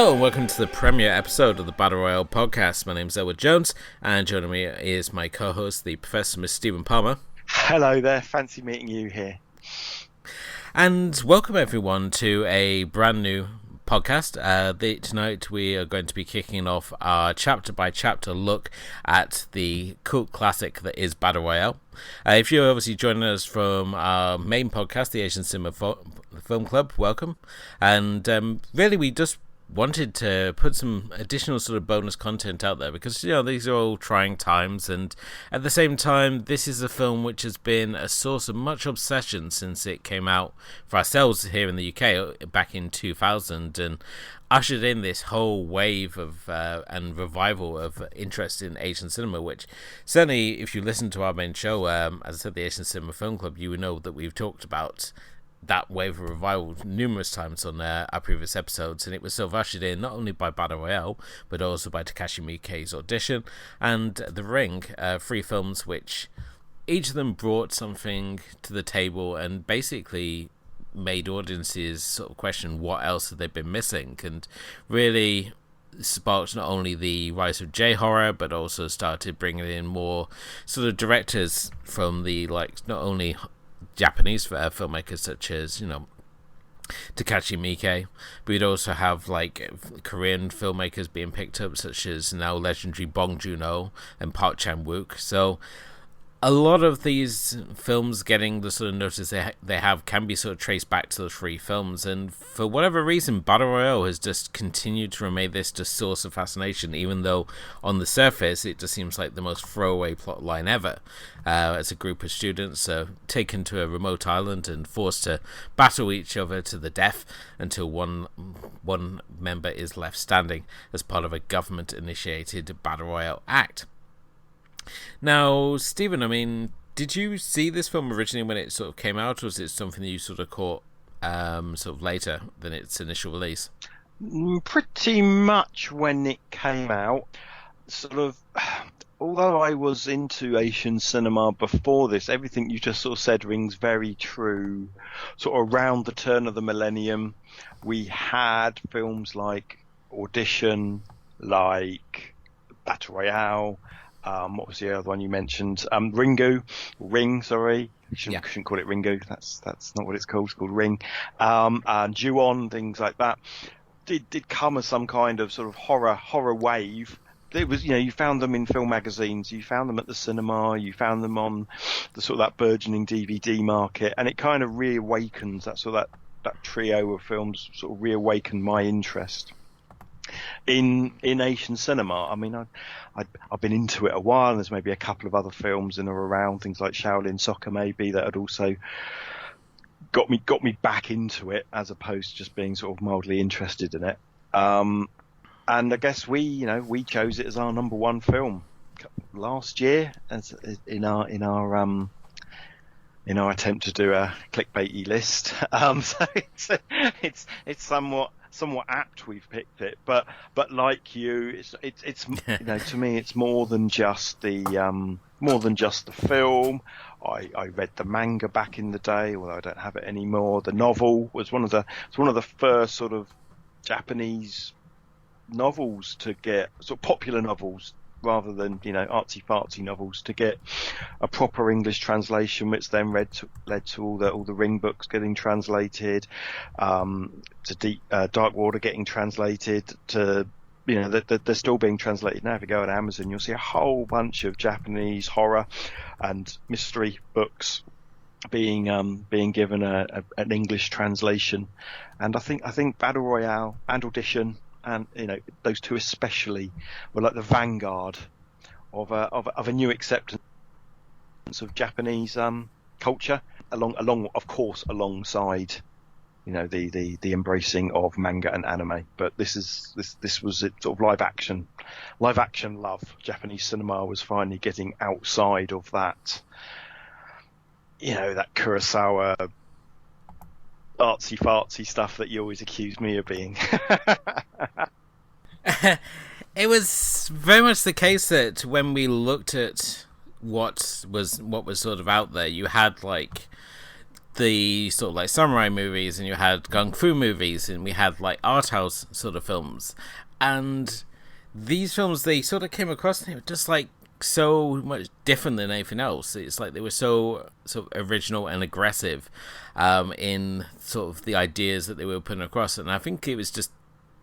Hello and welcome to the premiere episode of the Battle Royale podcast. My name is Elwood Jones and joining me is my co-host, the Professor Mr. Stephen Palmer. Hello there, fancy meeting you here. And welcome everyone to a brand new podcast. Tonight we are going to be kicking off our chapter by chapter look at the cult classic that is Battle Royale. If you're obviously joining us from our main podcast, the Asian Cinema Film Club, welcome. And really we just wanted to put some additional sort of bonus content out there because, you know, these are all trying times, and at the same time this is a film which has been a source of much obsession since it came out for ourselves here in the UK back in 2000 and ushered in this whole wave of and revival of interest in Asian cinema, which certainly if you listen to our main show, as I said, the Asian Cinema Film Club, you would know that we've talked about that wave of revival numerous times on our previous episodes, and it was sort of ushered in not only by Battle Royale but also by Takashi Miike's Audition and The Ring, three films which each of them brought something to the table and basically made audiences sort of question what else have they been missing, and really sparked not only the rise of J-horror but also started bringing in more sort of directors from the, like, not only Japanese filmmakers such as, you know, Takashi Miike, but we'd also have like Korean filmmakers being picked up such as now legendary Bong Joon-ho and Park Chan-wook. So a lot of these films getting the sort of notice they have can be sort of traced back to the three films, and for whatever reason Battle Royale has just continued to remain this just source of fascination, even though on the surface it just seems like the most throwaway plot line ever, as a group of students are taken to a remote island and forced to battle each other to the death until one member is left standing as part of a government initiated Battle Royale act. Now, Stephen, I mean, did you see this film originally when it sort of came out, or was it something that you sort of caught sort of later than its initial release? Pretty much when it came out. Sort of, although I was into Asian cinema before this, everything you just sort of said rings very true. Sort of around the turn of the millennium, we had films like Audition, like Battle Royale. What was the other one you mentioned? Ring, sorry. Shouldn't call it Ringu. That's not what it's called. It's called Ring. And Ju-on, things like that. Did come as some kind of sort of horror wave. It was, you know, you found them in film magazines, you found them at the cinema, you found them on the sort of that burgeoning DVD market, and it kind of reawakens that trio of films. Sort of reawakened my interest in Asian cinema. I mean, I've been into it a while, and there's maybe a couple of other films in or around, things like Shaolin Soccer maybe, that had also got me back into it, as opposed to just being sort of mildly interested in it. And I guess we chose it as our number one film last year, as in our attempt to do a clickbaity list. So it's somewhat apt we've picked it, but like you, it's you know, to me it's more than just the film. I read the manga back in the day, although I don't have it anymore. The novel was one of the first sort of Japanese novels to get, sort of popular novels rather than, you know, artsy fartsy novels, to get a proper English translation, which then led to all the Ring books getting translated, to Dark Water getting translated, to, you know, they're still being translated now. If you go on Amazon, you'll see a whole bunch of Japanese horror and mystery books being given an English translation. And I think Battle Royale and Audition, and, you know, those two especially, were like the vanguard of a new acceptance of Japanese culture, along of course alongside, you know, the embracing of manga and anime. But this was it, sort of live action love. Japanese cinema was finally getting outside of that, you know, that Kurosawa artsy fartsy stuff that you always accuse me of being. It was very much the case that when we looked at what was sort of out there, you had like the sort of like samurai movies, and you had kung fu movies, and we had like art house sort of films. And these films, they sort of came across, and they were just like so much different than anything else. It's like they were so sort of original and aggressive in sort of the ideas that they were putting across. And I think it was just,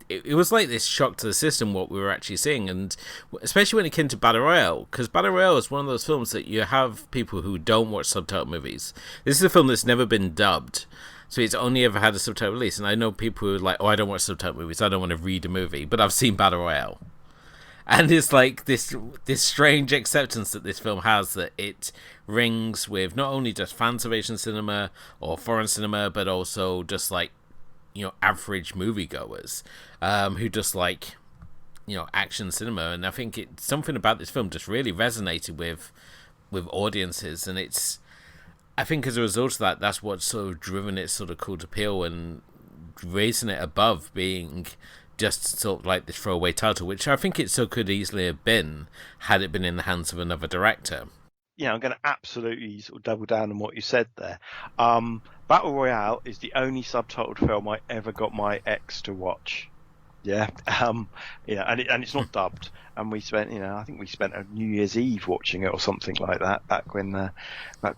it was like this shock to the system what we were actually seeing, and especially when it came to Battle Royale, because Battle Royale is one of those films that you have people who don't watch subtitle movies. This is a film that's never been dubbed, so it's only ever had a subtitle release. And I know people who are like, oh, I don't watch subtitle movies, I don't want to read a movie, but I've seen Battle Royale. And it's like this strange acceptance that this film has, that it rings with not only just fans of Asian cinema or foreign cinema, but also just like, average moviegoers who just like, action cinema. And I think something about this film just really resonated with audiences. And I think as a result of that, that's what's sort of driven its sort of cult appeal and raising it above being just sort of like this throwaway title, which I think it so could easily have been had it been in the hands of another director. Yeah, I'm going to absolutely sort of double down on what you said there. Battle Royale is the only subtitled film I ever got my ex to watch. Yeah, and it's not dubbed. And we spent, I think we spent a New Year's Eve watching it or something like that back when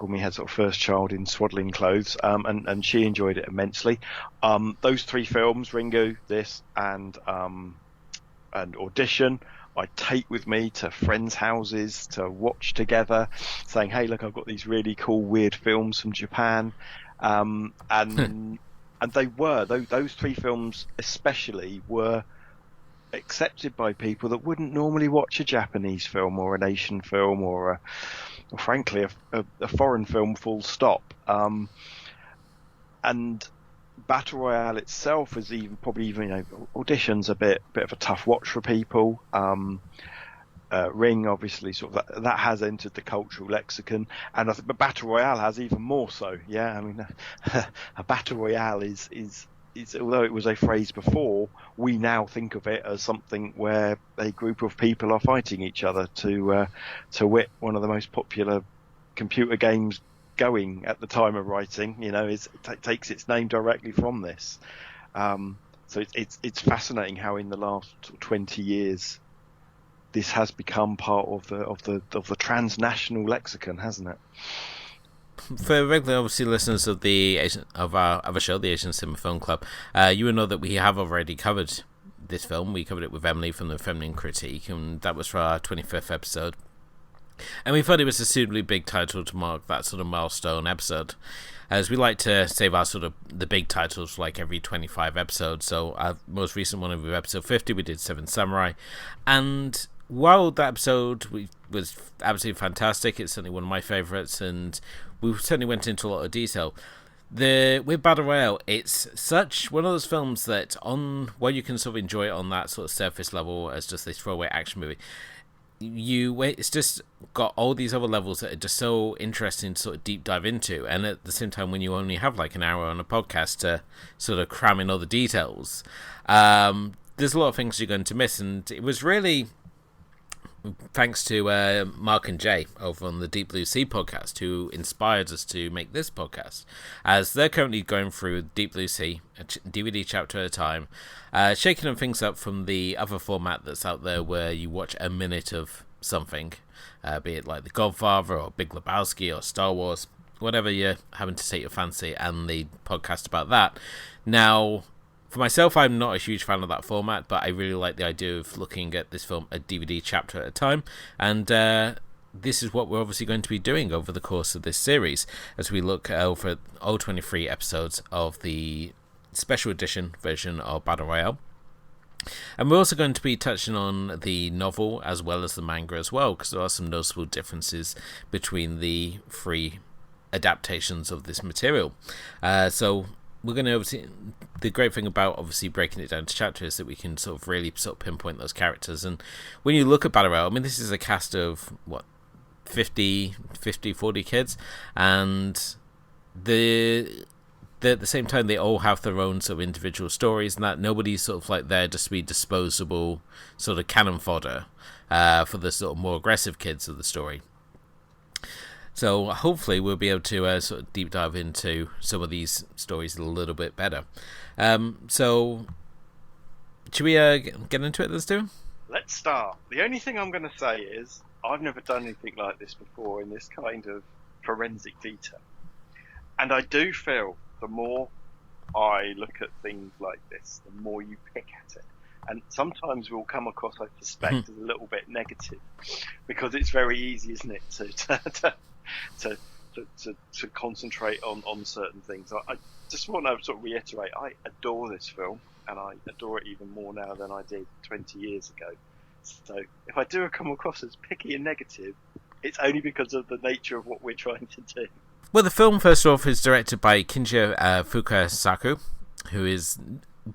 we had sort of first child in swaddling clothes. And she enjoyed it immensely. Those three films, Ringu, this, and Audition, I take with me to friends' houses to watch together, saying, "Hey, look, I've got these really cool, weird films from Japan," and they were those three films especially were accepted by people that wouldn't normally watch a Japanese film or an Asian film or frankly a foreign film, full stop. And Battle Royale itself is probably even Audition's a bit of a tough watch for people. Ring, obviously, sort of that has entered the cultural lexicon, and I think but Battle Royale has even more so. Yeah, I mean, a Battle Royale is although it was a phrase before, we now think of it as something where a group of people are fighting each other to wit one of the most popular computer games going at the time of writing. Takes its name directly from this. So it's fascinating how in the last 20 years this has become part of the transnational lexicon, hasn't it? For regular, obviously, listeners of our other show, the Asian Cinema Film Club, you will know that we have already covered this film. We covered it with Emily from the Feminine Critique, and that was for our 25th episode. And we thought it was a suitably big title to mark that sort of milestone episode, as we like to save our sort of the big titles for like every 25 episodes. So our most recent one was episode 50. We did Seven Samurai, and while that episode was absolutely fantastic, it's certainly one of my favourites, and we certainly went into a lot of detail. With Battle Royale, it's such one of those films that while you can sort of enjoy it on that sort of surface level as just this throwaway action movie, it's just got all these other levels that are just so interesting to sort of deep dive into. And at the same time, when you only have like an hour on a podcast to sort of cram in all the details, there's a lot of things you're going to miss. And it was really thanks to Mark and Jay over on the Deep Blue Sea podcast who inspired us to make this podcast, as they're currently going through Deep Blue Sea, a DVD chapter at a time, shaking things up from the other format that's out there where you watch a minute of something, be it like The Godfather or Big Lebowski or Star Wars, whatever you're having to take your fancy, and the podcast about that. Now, for myself, I'm not a huge fan of that format, but I really like the idea of looking at this film a DVD chapter at a time, and this is what we're obviously going to be doing over the course of this series, as we look over all 23 episodes of the special edition version of Battle Royale. And we're also going to be touching on the novel as well as the manga as well, because there are some noticeable differences between the three adaptations of this material. So we're going to obviously, the great thing about obviously breaking it down to chapters is that we can sort of really sort of pinpoint those characters. And when you look at Battle Royale, I mean, this is a cast of 40 kids, and at the same time they all have their own sort of individual stories, and that nobody's sort of like there just to be disposable sort of cannon fodder for the sort of more aggressive kids of the story. So hopefully we'll be able to sort of deep dive into some of these stories a little bit better. So should we get into it, then, Stu? Let's start. The only thing I'm going to say is I've never done anything like this before in this kind of forensic detail. And I do feel the more I look at things like this, the more you pick at it. And sometimes we'll come across, I suspect, as a little bit negative, because it's very easy, isn't it, to concentrate on certain things. I just want to sort of reiterate, I adore this film, and I adore it even more now than I did 20 years ago. So if I do come across as picky and negative, it's only because of the nature of what we're trying to do. Well, the film, first off, is directed by Kinji Fukasaku, who is,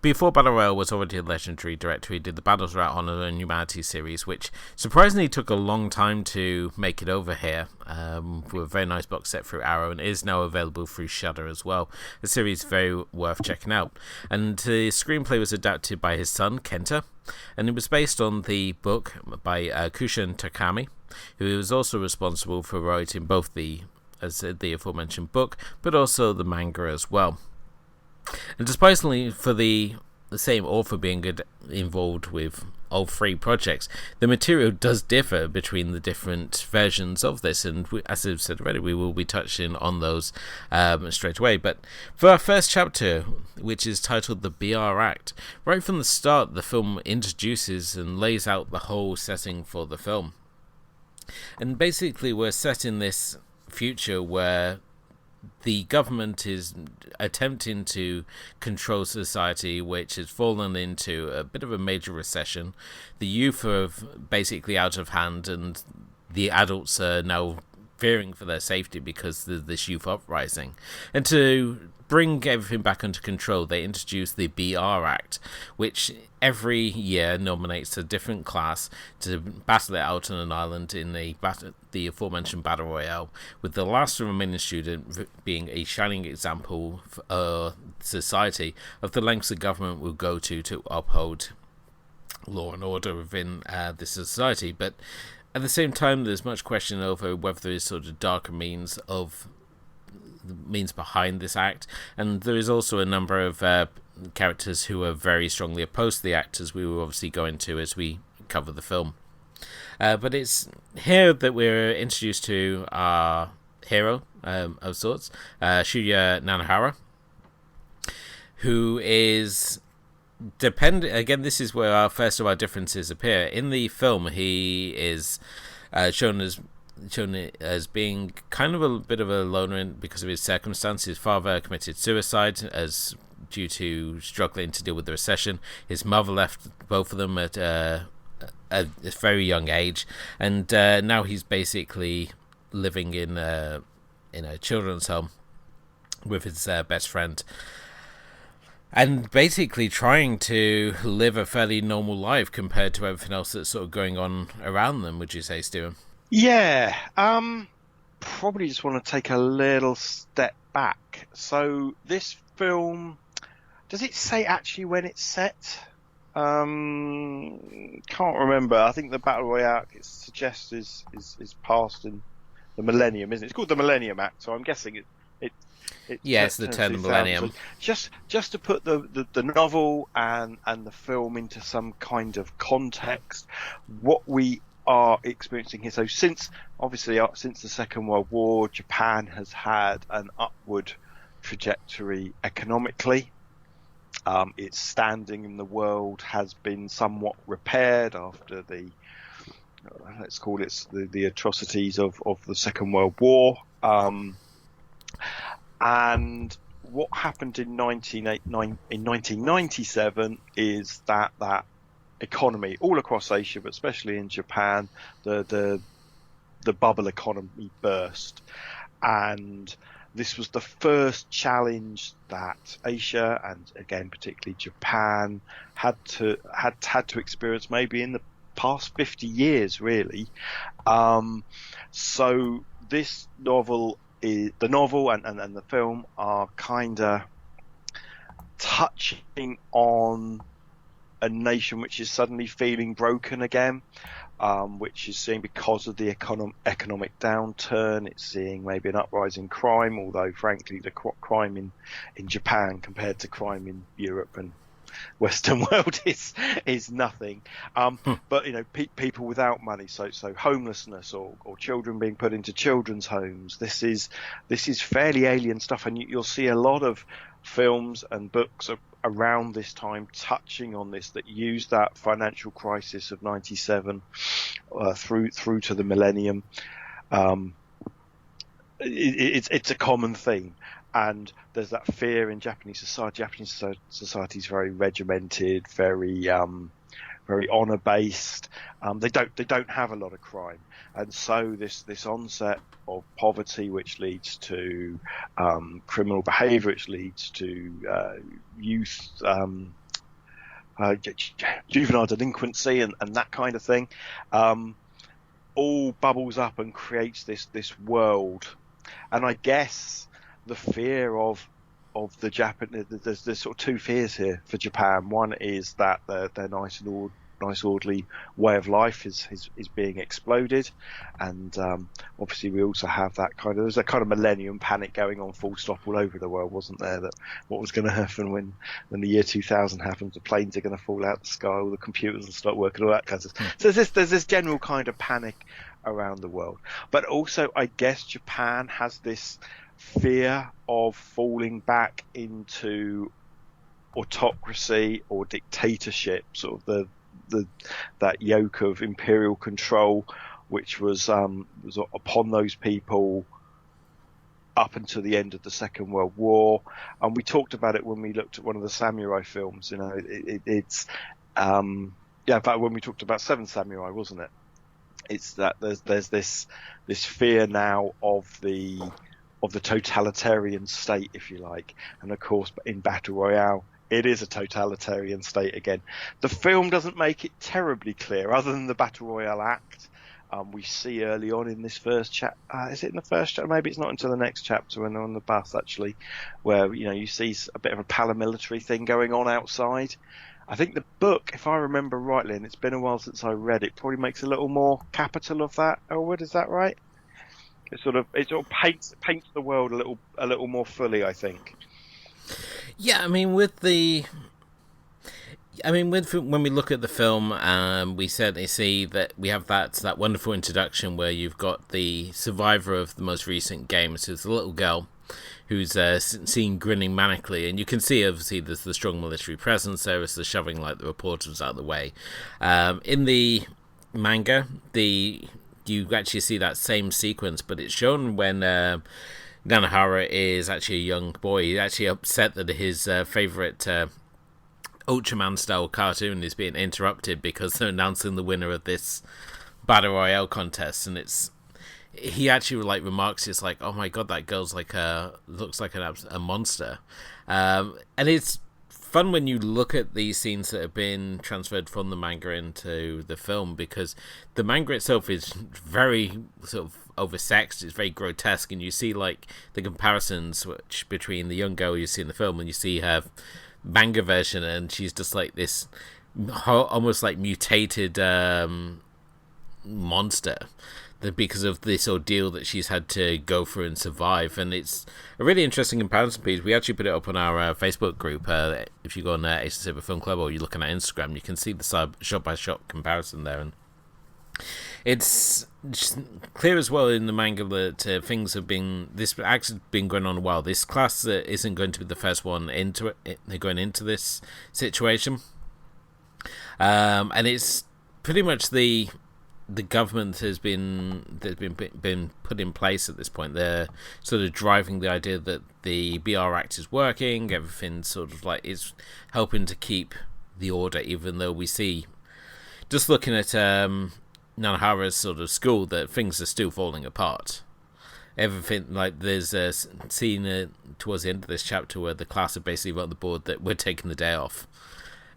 before Battle Royale, was already a legendary director. He did the Battle Royale Honor and Humanity series, which surprisingly took a long time to make it over here, with a very nice box set through Arrow, and is now available through Shudder as well. The series is very worth checking out. And the screenplay was adapted by his son, Kenta, and it was based on the book by Kushin Takami, who was also responsible for writing both the aforementioned book, but also the manga as well. And surprisingly, for the same author being involved with all three projects, the material does differ between the different versions of this, and as I've said already, we will be touching on those straight away. But for our first chapter, which is titled The BR Act, right from the start, the film introduces and lays out the whole setting for the film. And basically, we're set in this future where the government is attempting to control society, which has fallen into a bit of a major recession. The youth are basically out of hand, and the adults are now fearing for their safety because of this youth uprising. And to bring everything back under control, they introduced the BR Act, which every year nominates a different class to battle it out on an island in the aforementioned Battle Royale, with the last remaining student being a shining example for society of the lengths the government will go to uphold law and order within this society. But at the same time, there's much question over whether there is sort of darker means behind this act, and there is also a number of characters who are very strongly opposed to the act, as we will obviously go into as we cover the film. But it's here that we're introduced to our hero of sorts, Shuya Nanahara, who is again, this is where our first of our differences appear. In the film, he is shown as being kind of a bit of a loner because of his circumstances. His father committed suicide due to struggling to deal with the recession. His mother left both of them at a very young age, and now he's basically living in a children's home with his best friend, and basically trying to live a fairly normal life compared to everything else that's sort of going on around them. Would you say, Stuart? Yeah, probably just want to take a little step back. So this film, does it say actually when it's set? Can't remember. I think the Battle Royale, it suggests is passed in the millennium, isn't it? It's called the Millennium Act, so I'm guessing it it's the turn of the millennium. So just to put the novel and the film into some kind of context, what we are experiencing here. So since the Second World War, Japan has had an upward trajectory economically. Its standing in the world has been somewhat repaired after let's call it the atrocities of the Second World War. And what happened in 1997 is that economy all across Asia, but especially in Japan, the bubble economy burst, and this was the first challenge that Asia, and again particularly Japan, had to experience maybe in the past 50 years, really. So this novel and the film are kind of touching on a nation which is suddenly feeling broken again, which is seeing, because of the economic downturn, it's seeing maybe an uprising crime, although frankly the crime in Japan compared to crime in Europe and Western world is nothing. But people without money, so homelessness or children being put into children's homes. This is fairly alien stuff, and you'll see a lot of films and books around this time touching on this, that use that financial crisis of '97 through to the millennium. It's a common theme. And there's that fear in Japanese society. Japanese society is very regimented, very honor based. They don't have a lot of crime, and so this onset of poverty, which leads to criminal behaviour, which leads to youth, juvenile delinquency, and that kind of thing, all bubbles up and creates this world. And I guess the fear of the Japan, there's sort of two fears here for Japan. One is that their nice orderly way of life is being exploded, and obviously we also have there's a kind of millennium panic going on full stop all over the world, wasn't there? That what was going to happen when the year 2000 happens, the planes are going to fall out the sky, all the computers will start working, all that kind of stuff. So there's this general kind of panic around the world, but also I guess Japan has this fear of falling back into autocracy or dictatorship, sort of that yoke of imperial control which was upon those people up until the end of the Second World War. And we talked about it when we looked at one of the samurai films. It's in fact when we talked about Seven Samurai, wasn't it? It's that there's this fear now of the totalitarian state, if you like. And of course, in Battle Royale, it is a totalitarian state again. The film doesn't make it terribly clear, other than the Battle Royale act. We see early on in this first chapter, is it in the first chapter? Maybe it's not until the next chapter when they're on the bus, actually, where, you see a bit of a paramilitary thing going on outside. I think the book, if I remember rightly, and it's been a while since I read it, probably makes a little more capital of that. Elwood, is that right? It sort of paints the world a little more fully, I think. Yeah, when we look at the film, we certainly see that we have that wonderful introduction where you've got the survivor of the most recent games, who's the little girl who's seen grinning manically, and you can see obviously there's the strong military presence there as they're shoving the reporters out of the way. In the manga, you actually see that same sequence, but it's shown when Nanahara is actually a young boy. He's actually upset that his favourite Ultraman-style cartoon is being interrupted because they're announcing the winner of this Battle Royale contest, and he actually remarks, it's like, oh my god, that girl's looks like a monster. And it's fun when you look at these scenes that have been transferred from the manga into the film, because the manga itself is very sort of oversexed, it's very grotesque, and you see the comparisons between the young girl you see in the film and you see her manga version, and she's just like this almost mutated monster, because of this ordeal that she's had to go through and survive. And it's a really interesting comparison piece. We actually put it up on our Facebook group. If you go on Ace and Saber Film Club, or you're looking at Instagram, you can see the shot-by-shot comparison there. And it's clear as well in the manga that things have been... This act has been going on a while. This class isn't going to be the first one into it. They're going into this situation. And it's pretty much the government has been put in place at this point. They're sort of driving the idea that the BR Act is working. Everything sort of is helping to keep the order, even though we see, just looking at Nanahara's sort of school, that things are still falling apart. Everything, there's a scene towards the end of this chapter where the class have basically wrote on the board that we're taking the day off,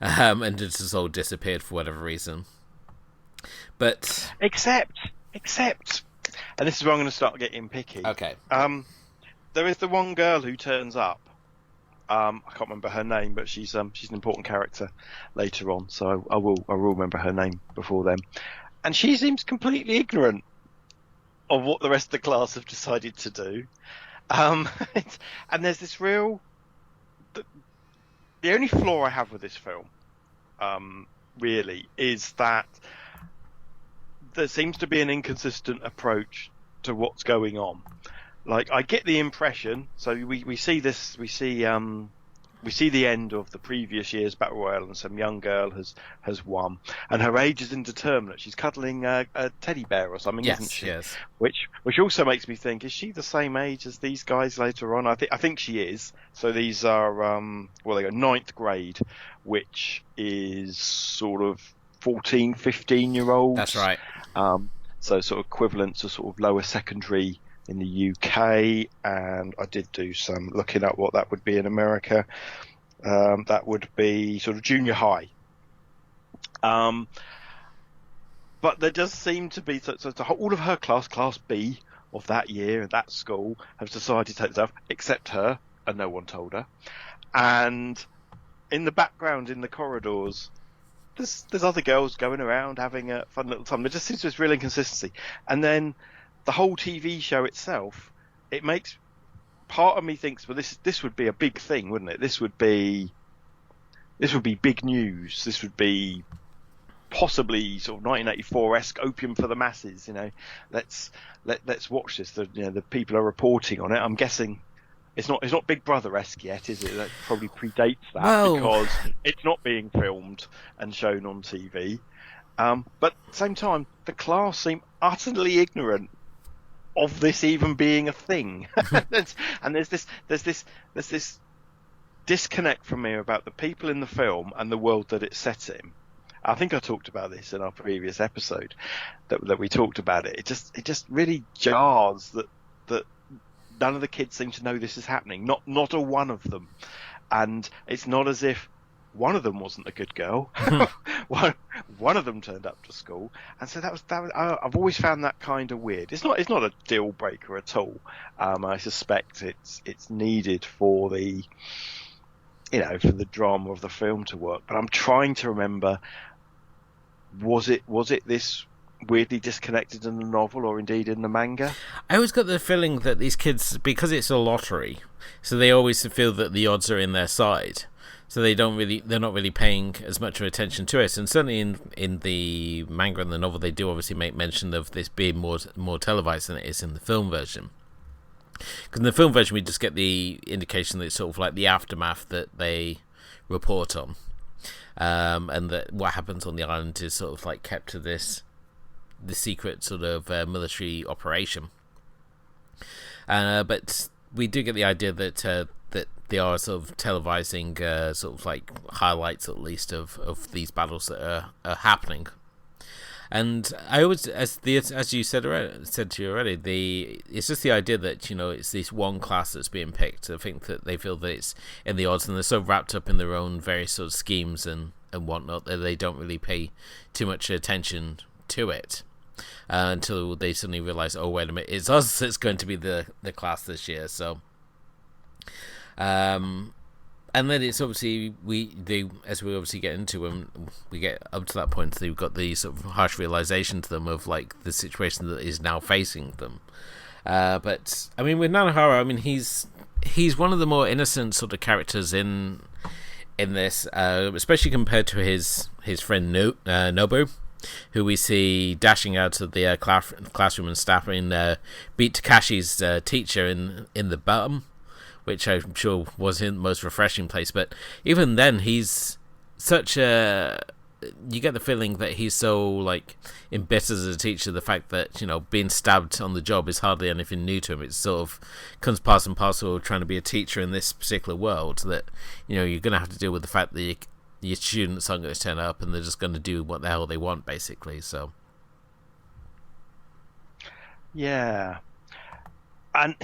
and it just all disappeared for whatever reason. But except, and this is where I'm going to start getting picky. Okay. There is the one girl who turns up, I can't remember her name, but she's an important character later on, so I will remember her name before then. And she seems completely ignorant of what the rest of the class have decided to do. And there's this real... The only flaw I have with this film, really, is that there seems to be an inconsistent approach to what's going on. Like, I get the impression, so we see this, we see the end of the previous year's Battle Royale, and some young girl has won, and her age is indeterminate. She's cuddling a teddy bear or something, isn't she? Yes. Which also makes me think, is she the same age as these guys later on? I think she is. So these are they go ninth grade, which is sort of 14, 15-year-olds. That's right. So sort of equivalent to sort of lower secondary in the UK, and I did do some looking up what that would be in America. That would be sort of junior high. But there does seem to be, so all of her class B of that year at that school, have decided to take this off, except her, and no one told her. And in the background, in the corridors, there's other girls going around having a fun little time. There just seems to be this real inconsistency. And then the whole TV show itself, it makes part of me thinks, well, this would be a big thing, wouldn't it? This would be big news. This would be possibly sort of 1984-esque opium for the masses. You know, let's watch this. The people are reporting on it. I'm guessing it's not Big Brother-esque yet, is it? That probably predates that because it's not being filmed and shown on TV. But at the same time, the class seem utterly ignorant of this even being a thing. And there's this disconnect from me about the people in the film and the world that it's set in. I think I talked about this in our previous episode that we talked about it. It just really jars that none of the kids seem to know this is happening. Not a one of them. And it's not as if one of them wasn't a good girl. One of them turned up to school, and so that was. I've always found that kind of weird. It's not a deal breaker at all. I suspect it's needed for the drama of the film to work. But I'm trying to remember. Was it this weirdly disconnected in the novel, or indeed in the manga? I always got the feeling that these kids, because it's a lottery, so they always feel that the odds are in their side. So they're not really paying as much of attention to it. And certainly in the manga and the novel, they do obviously make mention of this being more televised than it is in the film version. Because in the film version, we just get the indication that it's sort of like the aftermath that they report on. And that what happens on the island is sort of like kept to the secret sort of military operation. But we do get the idea that they are sort of televising sort of like highlights at least of these battles that are happening. And I always, as you said to you already, it's just the idea that it's this one class that's being picked. I think that they feel that it's in the odds, and they're so wrapped up in their own various sort of schemes and whatnot that they don't really pay too much attention to it until they suddenly realise, oh wait a minute, it's us that's going to be the class this year. So. And then it's obviously as we obviously get into when we get up to that point, they've got the sort of harsh realization to them of like the situation that is now facing them. But I mean, with Nanahara, I mean he's one of the more innocent sort of characters in this, especially compared to his friend Nobu, who we see dashing out of the classroom and stabbing beat Takashi's teacher in the bum, which I'm sure wasn't the most refreshing place. But even then, he's such a... You get the feeling that he's so, like, embittered as a teacher, the fact that, being stabbed on the job is hardly anything new to him. It sort of comes part and parcel of trying to be a teacher in this particular world, that, you're going to have to deal with the fact that your students aren't going to turn up and they're just going to do what the hell they want, basically, so... Yeah. And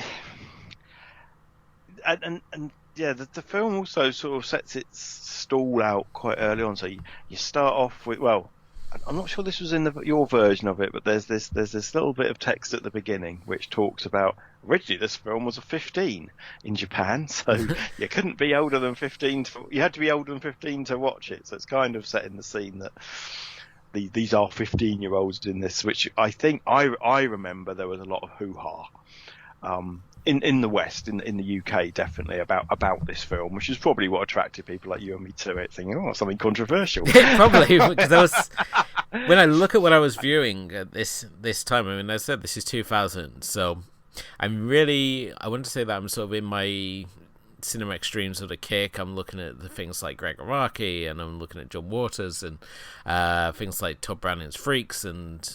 yeah, the film also sort of sets its stall out quite early on. So you start off with, well, I'm not sure this was in your version of it, but there's this little bit of text at the beginning which talks about originally this film was a 15 in Japan, so you couldn't be older than 15. You had to be older than 15 to watch it. So it's kind of setting the scene that these are 15-year-olds in this, which I think I remember there was a lot of hoo-ha. In the West, in the UK, definitely about this film, which is probably what attracted people like you and me to it, thinking, oh, something controversial. Probably, because when I look at what I was viewing at this time, I mean, I said this is 2000, so I want to say that I'm sort of in my cinema extreme sort of kick. I'm looking at the things like Greg Araki, and I'm looking at John Waters, and things like Todd Brownings's Freaks, and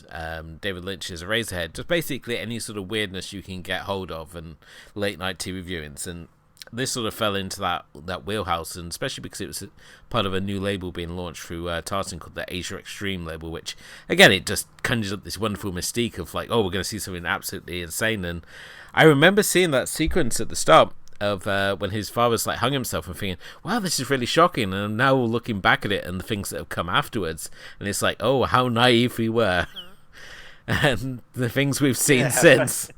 David Lynch's Eraserhead. Just basically any sort of weirdness you can get hold of, and late night TV viewings. And this sort of fell into that wheelhouse, and especially because it was part of a new label being launched through Tartan called the Asia Extreme label, which again, it just conjures up this wonderful mystique of like, oh, we're going to see something absolutely insane. And I remember seeing that sequence at the start of when his father's like hung himself, and thinking, wow, this is really shocking. And now looking back at it and the things that have come afterwards, and it's like, oh, how naive we were, and the things we've seen since.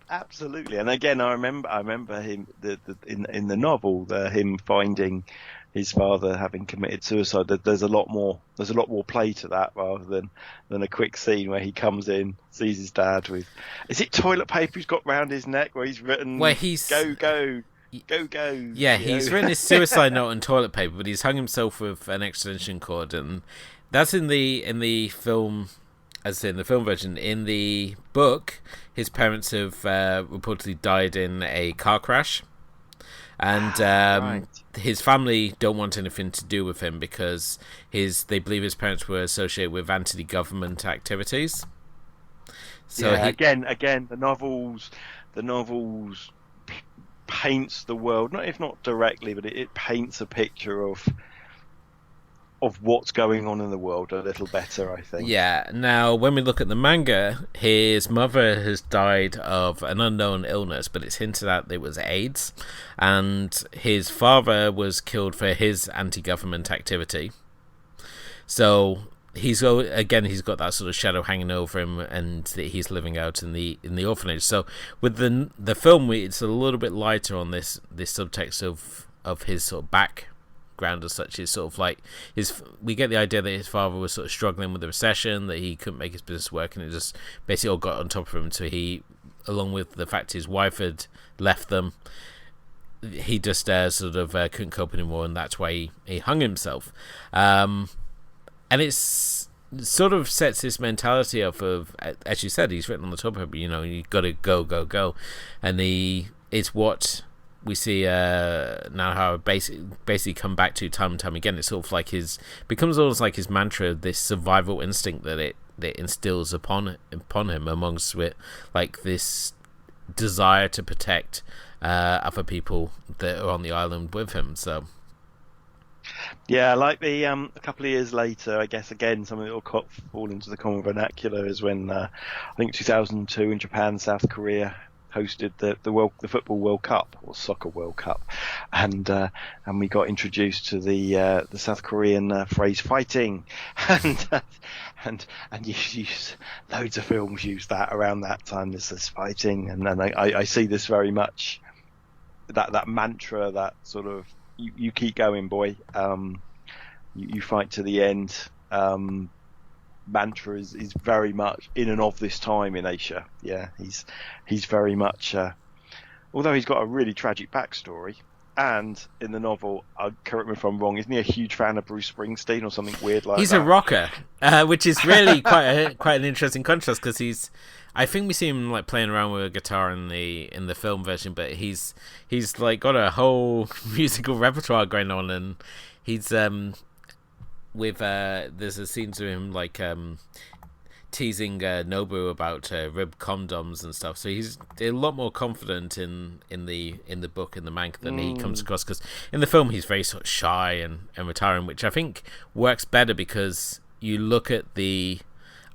Absolutely. And again, I remember him in the novel, him finding his father having committed suicide. There's a lot more play to that rather than a quick scene where he comes in, sees his dad with, is it toilet paper he's got round his neck, where he's written go. Yeah, he's written his suicide note on toilet paper, but he's hung himself with an extension cord, and that's in the film. As in the film version. In the book, his parents have reportedly died in a car crash, and right. His family don't want anything to do with him because they believe his parents were associated with anti-government activities. So yeah, again, the novels paints the world, if not directly, but it paints a picture of what's going on in the world a little better, I think. Yeah. Now, when we look at the manga, his mother has died of an unknown illness, but it's hinted at it was AIDS, and his father was killed for his anti-government activity. So he's got that sort of shadow hanging over him, and he's living out in the orphanage. So with the film, it's a little bit lighter on this subtext of his sort of background as such. Is sort of like we get the idea that his father was sort of struggling with the recession, that he couldn't make his business work, and it just basically all got on top of him. So he, along with the fact his wife had left them, he just sort of couldn't cope anymore, and that's why he hung himself. And it's sort of sets this mentality of, as you said, he's written on the top of it, you got to go, and it's what we see Nanahara basically come back to time and time again. It's sort of like becomes almost like his mantra, this survival instinct that it instills upon him, amongst it, like this desire to protect other people that are on the island with him. So yeah, like a couple of years later, I guess again something that will fall into the common vernacular is when I think 2002 in Japan, South Korea hosted the Football World Cup, or Soccer World Cup, and we got introduced to the South Korean phrase "fighting," and loads of films use that around that time. This is fighting, and I see this very much, that mantra, that sort of you keep going, boy, you fight to the end. Mantra is very much in and of this time in Asia. Yeah, he's very much, although he's got a really tragic backstory, and in the novel, correct me if I'm wrong, isn't he a huge fan of Bruce Springsteen or something weird like that? He's a rocker, which is really quite an interesting contrast, because I think we see him like playing around with a guitar in the film version, but he's like got a whole musical repertoire going on, and he's with there's a scene to him like teasing Nobu about rib condoms and stuff. So he's a lot more confident in the book, in the manga, than he comes across, because in the film he's very sort of shy and retiring, which I think works better because you look at the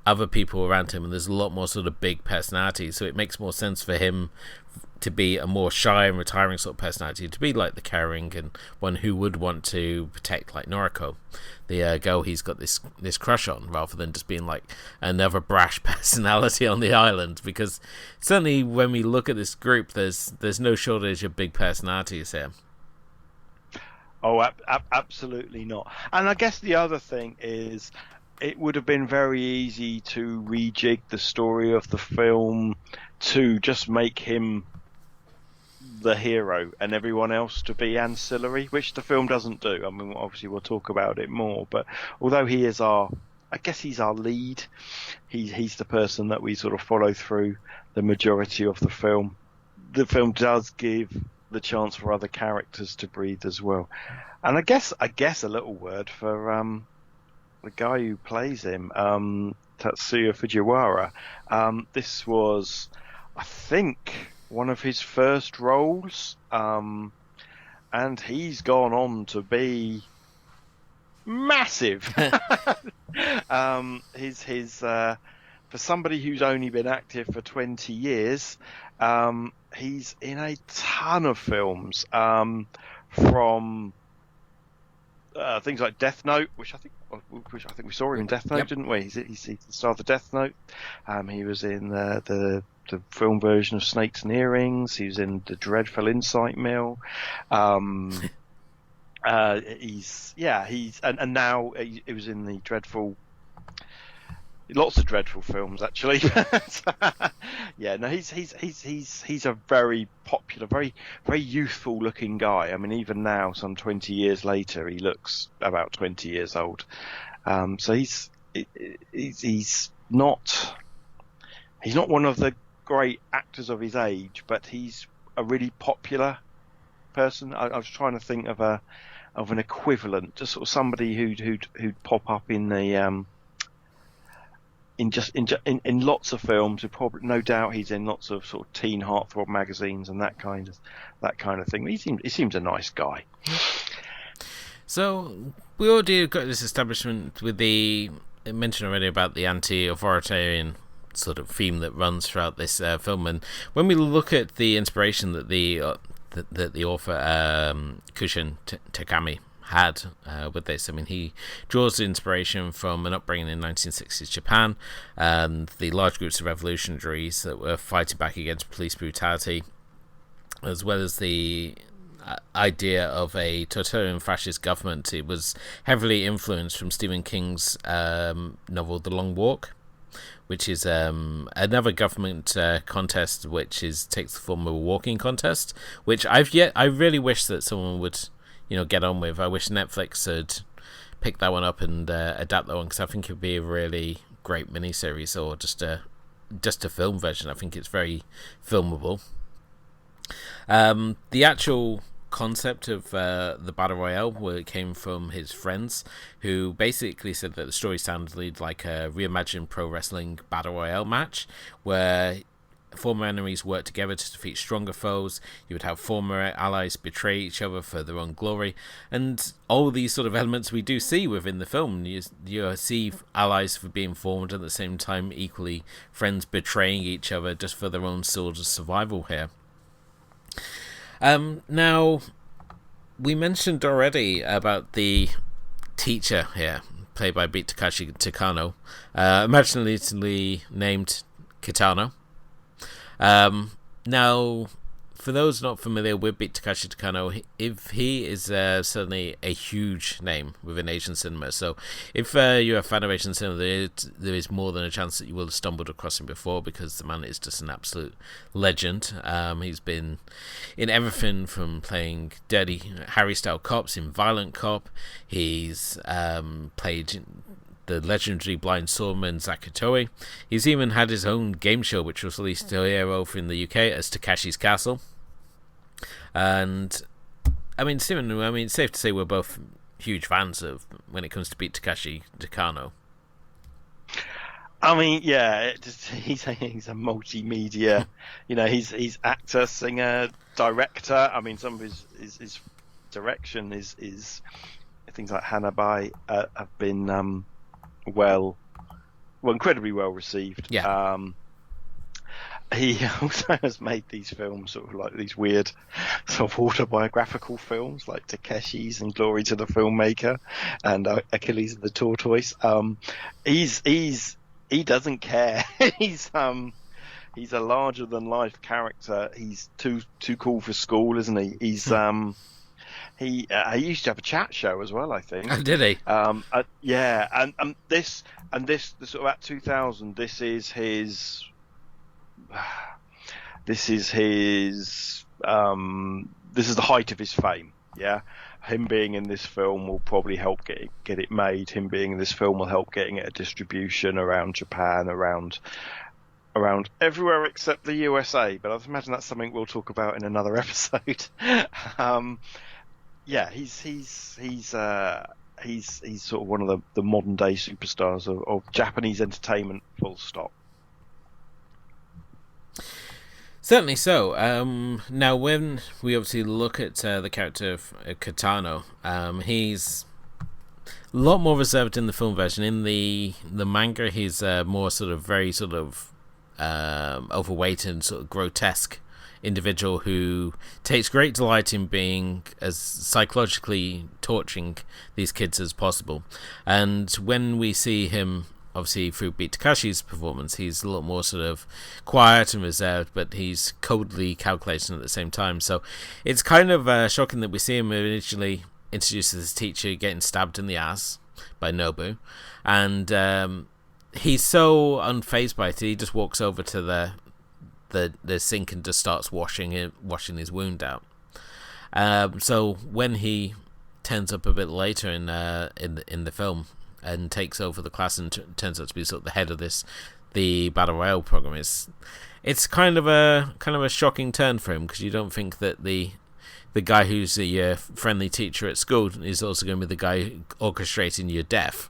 other people around him, and there's a lot more sort of big personalities, so it makes more sense for him to be a more shy and retiring sort of personality, to be like the caring and one who would want to protect, like Noriko, the girl he's got this crush on, rather than just being like another brash personality on the island. Because certainly when we look at this group, there's no shortage of big personalities here. Oh, absolutely not. And I guess the other thing is, it would have been very easy to rejig the story of the film to just make him the hero and everyone else to be ancillary, which the film doesn't do. I mean, obviously we'll talk about it more, but although he is I guess he's our lead, he's the person that we sort of follow through the majority of the film. The film does give the chance for other characters to breathe as well. And I guess a little word for the guy who plays him, Tatsuya Fujiwara. This was, I think, one of his first roles, and he's gone on to be massive. For somebody who's only been active for 20 years, he's in a ton of films, from things like Death Note, which I think we saw him in Death Note, didn't we? He's the star of the Death Note. He was in the film version of Snakes and Earrings. He was in the dreadful Insight Mill. And now he was in the dreadful. Lots of dreadful films, actually. Yeah, no, he's a very popular, very very youthful looking guy. I mean, even now, some 20 years later, he looks about 20 years old. So he's not one of the great actors of his age, but he's a really popular person. I was trying to think of an equivalent, just sort of somebody who'd pop up in the in lots of films. Who probably, no doubt, he's in lots of sort of teen heartthrob magazines and that kind of thing. He seems a nice guy. So we already got this establishment with the mention already about the anti-authoritarian sort of theme that runs throughout this film, and when we look at the inspiration that the author Kushin Takami had with this, I mean, he draws inspiration from an upbringing in 1960s Japan and the large groups of revolutionaries that were fighting back against police brutality, as well as the idea of a totalitarian fascist government. It was heavily influenced from Stephen King's novel The Long Walk, which is another government contest, which takes the form of a walking contest, which I really wish that someone would get on with. I wish Netflix had picked that one up and adapt that one, because I think it would be a really great miniseries, or just a film version. I think it's very filmable. The actual concept of the Battle Royale came from his friends, who basically said that the story sounded like a reimagined pro wrestling Battle Royale match, where former enemies work together to defeat stronger foes. You would have former allies betray each other for their own glory, and all these sort of elements we do see within the film. You see allies for being formed, at the same time equally friends betraying each other just for their own sort of survival here. Now, we mentioned already about the teacher here, played by Beat Takashi Takano, imaginatively named Kitano. Now, for those not familiar with Beat Takashi Takano, he is certainly a huge name within Asian cinema. So if you're a fan of Asian cinema, there is more than a chance that you will have stumbled across him before, because the man is just an absolute legend. He's been in everything from playing dirty Harry-style cops in Violent Cop. He's played the legendary blind swordsman Zakatoe. He's even had his own game show, which was released here over in the UK as Takashi's Castle. And I mean, Stephen, it's safe to say we're both huge fans of when it comes to Beat Takashi Takano. I mean, yeah, he's a multimedia. He's actor, singer, director. I mean, some of his direction is things like Hanabai have been well incredibly well received. Yeah. He also has made these films, sort of like these weird sort of autobiographical films, like Takeshi's and Glory to the Filmmaker, and Achilles and the Tortoise. He doesn't care. He's a larger than life character. He's too cool for school, isn't he? He's he used to have a chat show as well, I think. Did he? Yeah, and this sort of at 2000. This is his. This is the height of his fame. Yeah, him being in this film will probably help get it made. Him being in this film will help getting it a distribution around Japan, around everywhere except the USA. But I imagine that's something we'll talk about in another episode. Yeah, he's sort of one of the modern day superstars of Japanese entertainment. Full stop. Certainly so. Now, when we obviously look at the character of Kitano, he's a lot more reserved in the film version. In the manga, he's more sort of very sort of overweight and sort of grotesque individual who takes great delight in being as psychologically torturing these kids as possible. And when we see him, obviously through Beat Takashi's performance, he's a lot more sort of quiet and reserved, but he's coldly calculating at the same time. So it's kind of shocking that we see him initially introduced as his teacher getting stabbed in the ass by Nobu, and he's so unfazed by it, he just walks over to the sink and just starts washing his wound out. So when he turns up a bit later in the film and takes over the class and turns out to be sort of the head of the Battle Royale program, it's kind of a shocking turn for him, because you don't think that the guy who's your friendly teacher at school is also going to be the guy orchestrating your death.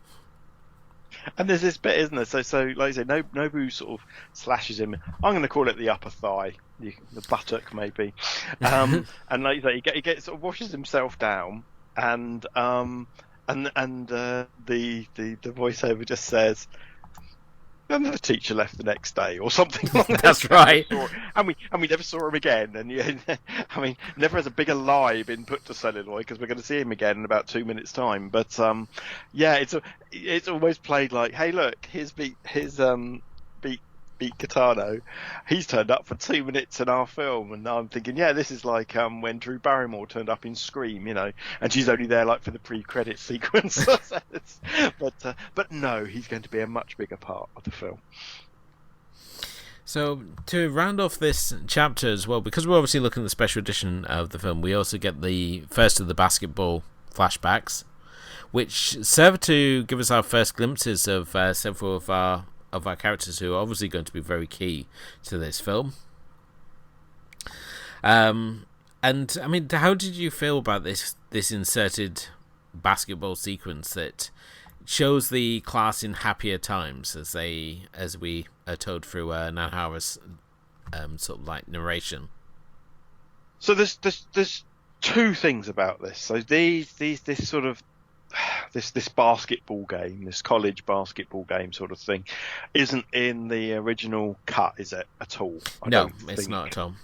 And there's this bit, isn't there? So like I say, Nobu sort of slashes him. I'm going to call it the upper thigh, the buttock maybe. And like you say, he gets sort of washes himself down, and the voiceover just says, and the teacher left the next day or something like that. That's right. And we never saw him again. And I mean, never has a bigger lie been put to celluloid, because we're going to see him again in about 2 minutes' time. But yeah, it's always played like, hey, look, here's Beat Kitano. He's turned up for 2 minutes in our film, and I'm thinking, yeah, this is like when Drew Barrymore turned up in Scream, and she's only there like for the pre-credit sequence. But no, he's going to be a much bigger part of the film. So to round off this chapter as well, because we're obviously looking at the special edition of the film, we also get the first of the basketball flashbacks, which serve to give us our first glimpses of several of our characters who are obviously going to be very key to this film. And I mean, how did you feel about this inserted basketball sequence that shows the class in happier times, as we are told through Nanahara's sort of like narration? So there's two things about this. So this sort of this basketball game, this college basketball game sort of thing, isn't in the original cut, is it, at all? No, it's not at all.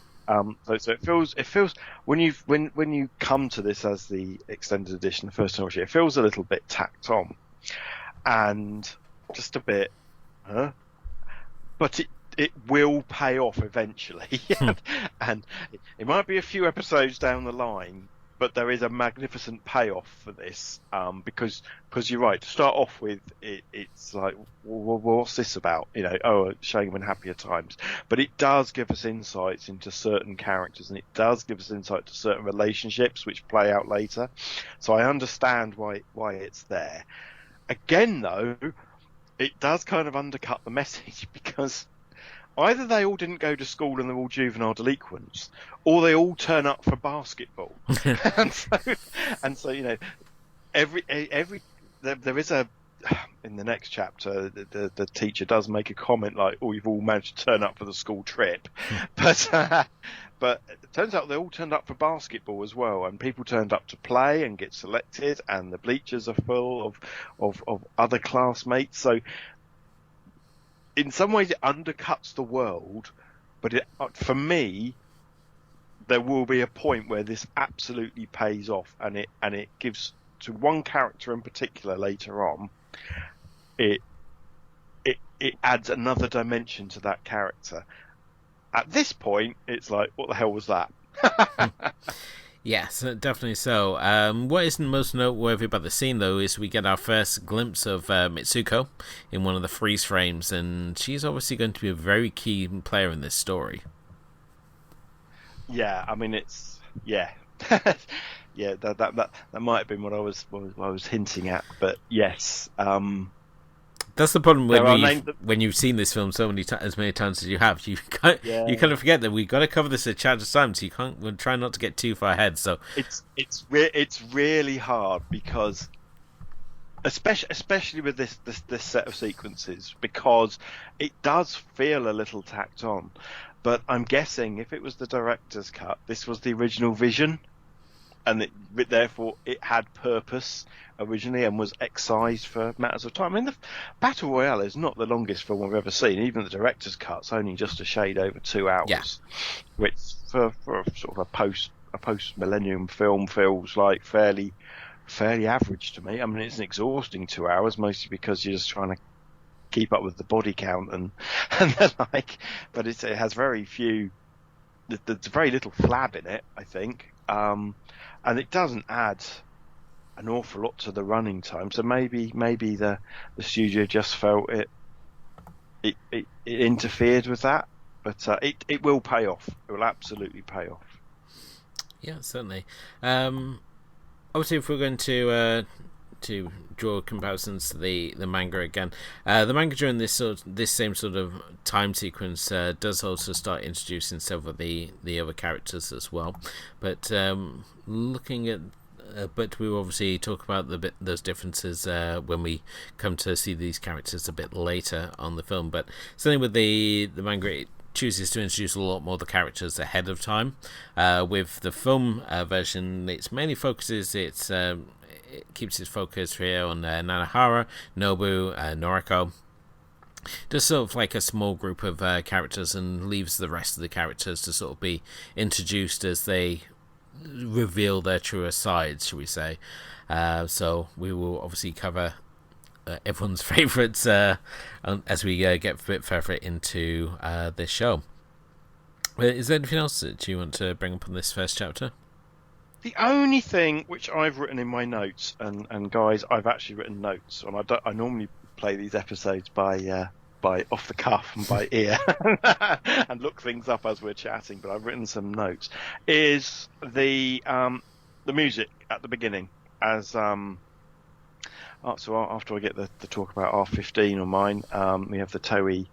So it feels when you come to this as the extended edition, the first time, it feels a little bit tacked on, and just a bit, but it will pay off eventually, and it might be a few episodes down the line, but there is a magnificent payoff for this, because you're right. To start off with, it's like, well, what's this about? Showing them in happier times. But it does give us insights into certain characters, and it does give us insight to certain relationships which play out later. So I understand why it's there. Again, though, it does kind of undercut the message, because either they all didn't go to school and they're all juvenile delinquents, or they all turn up for basketball. and so there is in the next chapter, the teacher does make a comment like, "Oh, you've all managed to turn up for the school trip," but it turns out they all turned up for basketball as well, and people turned up to play and get selected, and the bleachers are full of other classmates. So in some ways it undercuts the world, but for me, there will be a point where this absolutely pays off, and it gives to one character in particular later on. It adds another dimension to that character. At this point, it's like, what the hell was that? Yes, definitely so. What isn't most noteworthy about the scene, though, is we get our first glimpse of Mitsuko in one of the freeze frames, and she's obviously going to be a very key player in this story. Yeah, I mean, it's yeah, yeah. That might have been what I was hinting at, but yes. That's the problem when you've seen this film as many times as you have. You kind of forget that we got to cover this at chapter time, so we'll try not to get too far ahead. So it's really hard because, especially with this set of sequences, because it does feel a little tacked on. But I'm guessing if it was the director's cut, this was the original vision, and therefore it had purpose originally and was excised for matters of time. I mean, the Battle Royale is not the longest film we've ever seen. Even the director's cut's only just a shade over 2 hours, yeah. Which for sort of a post millennium film feels like fairly average to me. I mean, it's an exhausting 2 hours, mostly because you're just trying to keep up with the body count and the like. But it has very few. There's very little flab in it, I think, and it doesn't add an awful lot to the running time. So maybe the studio just felt it interfered with that, but it will pay off. It will absolutely pay off. Yeah, certainly. Obviously, if we're going to draw comparisons to the manga again, the manga during this same sort of time sequence does also start introducing several of the other characters as well. But looking at but we will obviously talk about those differences when we come to see these characters a bit later on the film. But certainly with the manga, it chooses to introduce a lot more of the characters ahead of time. With the film version, its mainly focuses it keeps its focus here on Nanahara, Nobu, Noriko. Just sort of like a small group of characters, and leaves the rest of the characters to sort of be introduced as they reveal their truer sides, shall we say. So we will obviously cover everyone's favourites as we get a bit further into this show. Is there anything else that you want to bring up on this first chapter? The only thing which I've written in my notes, and guys, I've actually written notes, and I normally play these episodes by off the cuff and by ear and look things up as we're chatting, but I've written some notes, is the music at the beginning. As so after I get the talk about R15 on mine, we have the Toei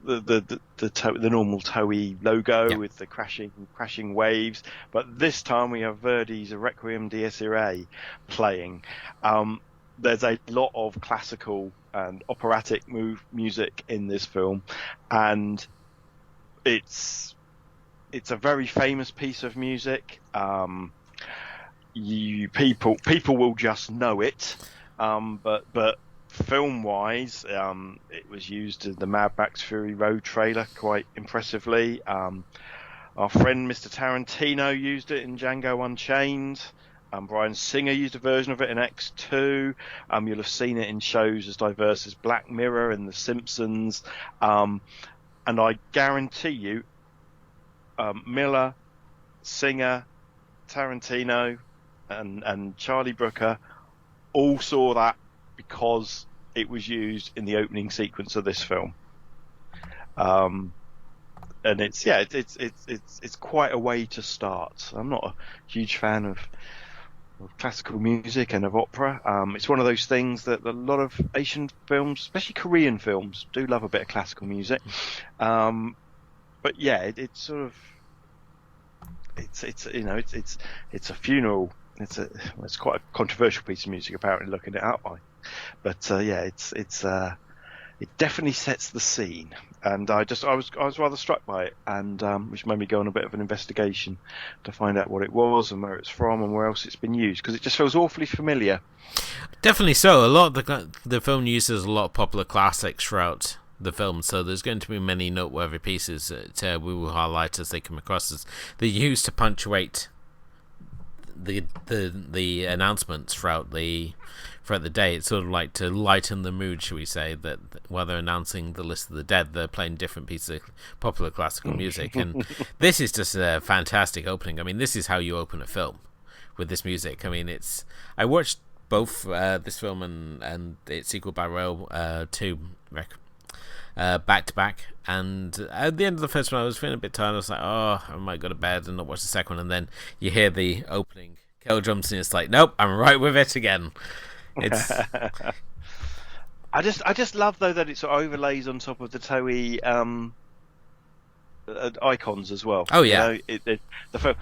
the normal Toei logo with the crashing waves, but this time we have Verdi's Requiem Dies Irae playing. There's a lot of classical and operatic music in this film, and it's a very famous piece of music. People will just know it, but film-wise, it was used in the Mad Max Fury Road trailer quite impressively. Our friend Mr. Tarantino used it in Django Unchained. Bryan Singer used a version of it in X2. You'll have seen it in shows as diverse as Black Mirror and The Simpsons. And I guarantee you, Miller, Singer, Tarantino, and Charlie Brooker all saw that because it was used in the opening sequence of this film. And it's quite a way to start. I'm not a huge fan of classical music and of opera. It's one of those things that a lot of Asian films, especially Korean films, do love a bit of classical music. But yeah, it's sort of it's a funeral. It's quite a controversial piece of music, apparently, looking it up by. But yeah, it definitely sets the scene. and I was rather struck by it, and which made me go on a bit of an investigation to find out what it was and where it's from and where else it's been used, because it just feels awfully familiar. Definitely so. A lot of the film uses a lot of popular classics throughout the film, so there's going to be many noteworthy pieces that we will highlight as they come across. As they're used to punctuate the announcements throughout the day. It's sort of like to lighten the mood, shall we say, that while they're announcing the list of the dead, they're playing different pieces of popular classical music. And this is just a fantastic opening. I mean, this is how you open a film, with this music. I mean, I watched both this film and its sequel, Battle Royale 2, back to back, and at the end of the first one I was feeling a bit tired. I was like, oh, I might go to bed and not watch the second one, and then you hear the opening kettle drums and it's like, nope, I'm right with it again. It's I just love though that it sort of overlays on top of the Toei icons as well. Oh yeah, you know, the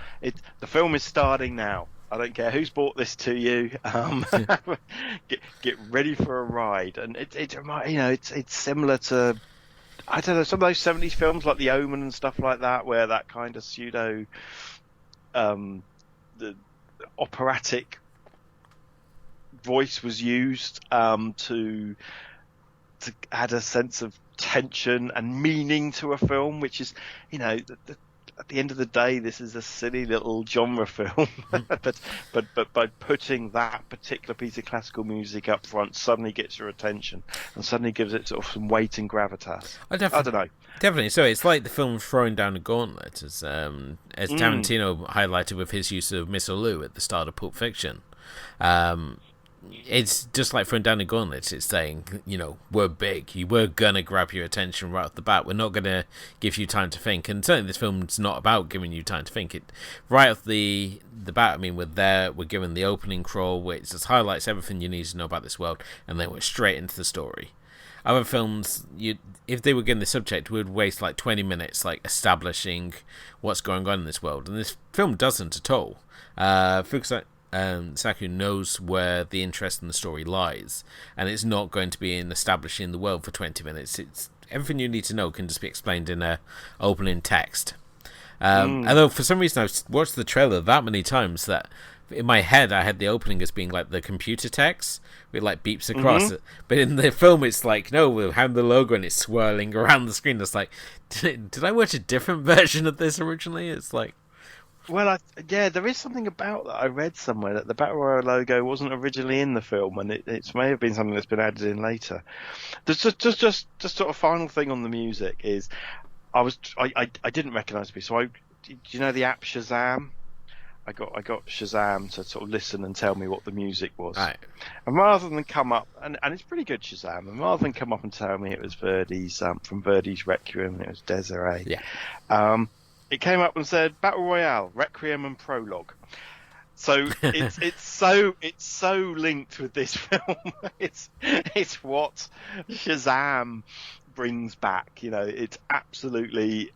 film is starting now. I don't care who's bought this to you. Get ready for a ride, and it's similar to, I don't know, some of those 70s films like The Omen and stuff like that, where that kind of pseudo the operatic voice was used to add a sense of tension and meaning to a film, which is, at the end of the day, this is a silly little genre film, but by putting that particular piece of classical music up front, suddenly gets your attention and suddenly gives it sort of some weight and gravitas. I don't know. Definitely. So it's like the film throwing down a gauntlet, as Tarantino highlighted with his use of Miss Lou at the start of Pulp Fiction. It's just like throwing down a gauntlet. It's saying, we're big. We're going to grab your attention right off the bat. We're not going to give you time to think. And certainly this film's not about giving you time to think. Right off the bat, I mean, we're given the opening crawl, which just highlights everything you need to know about this world, and then we're straight into the story. Other films, if they were given the subject, would waste like 20 minutes like establishing what's going on in this world. And this film doesn't at all. Saku knows where the interest in the story lies, and it's not going to be in establishing the world for 20 minutes. It's everything you need to know can just be explained in a opening text. Although for some reason I've watched the trailer that many times that in my head I had the opening as being like the computer text, it like beeps across it. But in the film it's like, no, we'll have the logo and it's swirling around the screen. It's like, did I watch a different version of this originally? It's like, well, there is something about that. I read somewhere that the Battle Royale logo wasn't originally in the film, and it may have been something that's been added in later. There's just sort of final thing on the music is, I didn't recognise the piece. So do you know the app Shazam? I got Shazam to sort of listen and tell me what the music was. Right. And rather than come up, and it's pretty good Shazam, and rather than come up and tell me it was Verdi's from Verdi's Requiem, and it was Desiree. Yeah. It came up and said Battle Royale, Requiem and Prologue. So it's so linked with this film. It's what Shazam brings back. It's absolutely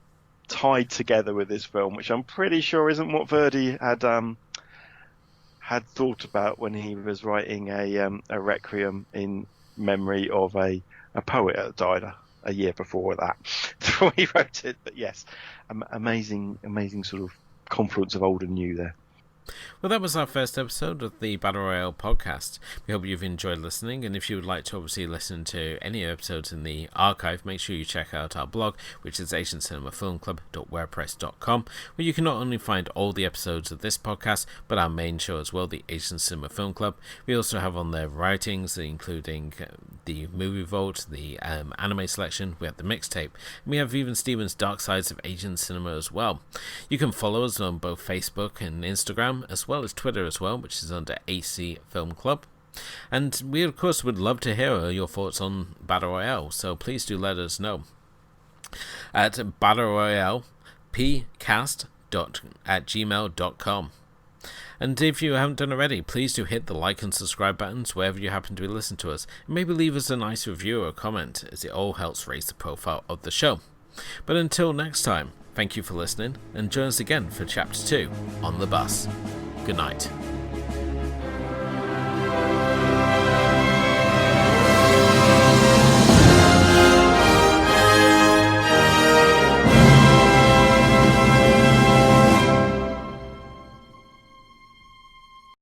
tied together with this film, which I'm pretty sure isn't what Verdi had thought about when he was writing a Requiem in memory of a poet that died a year before that, before he wrote it. But yes, amazing sort of confluence of old and new there. Well, that was our first episode of the Battle Royale podcast. We hope you've enjoyed listening, and if you would like to obviously listen to any episodes in the archive, make sure you check out our blog, which is asiancinemafilmclub.wordpress.com, where you can not only find all the episodes of this podcast, but our main show as well, the Asian Cinema Film Club. We also have on there writings, including the movie vault, the anime selection, we have the mixtape, and we have even Stephen's Dark Sides of Asian Cinema as well. You can follow us on both Facebook and Instagram, as well as Twitter as well, which is under AC Film Club. And we of course would love to hear your thoughts on Battle Royale, so please do let us know at battleroyalepcast@gmail.com. And if you haven't done already, please do hit the like and subscribe buttons wherever you happen to be listening to us, and maybe leave us a nice review or comment, as it all helps raise the profile of the show. But until next time, thank you for listening, and join us again for Chapter 2 on the bus. Good night.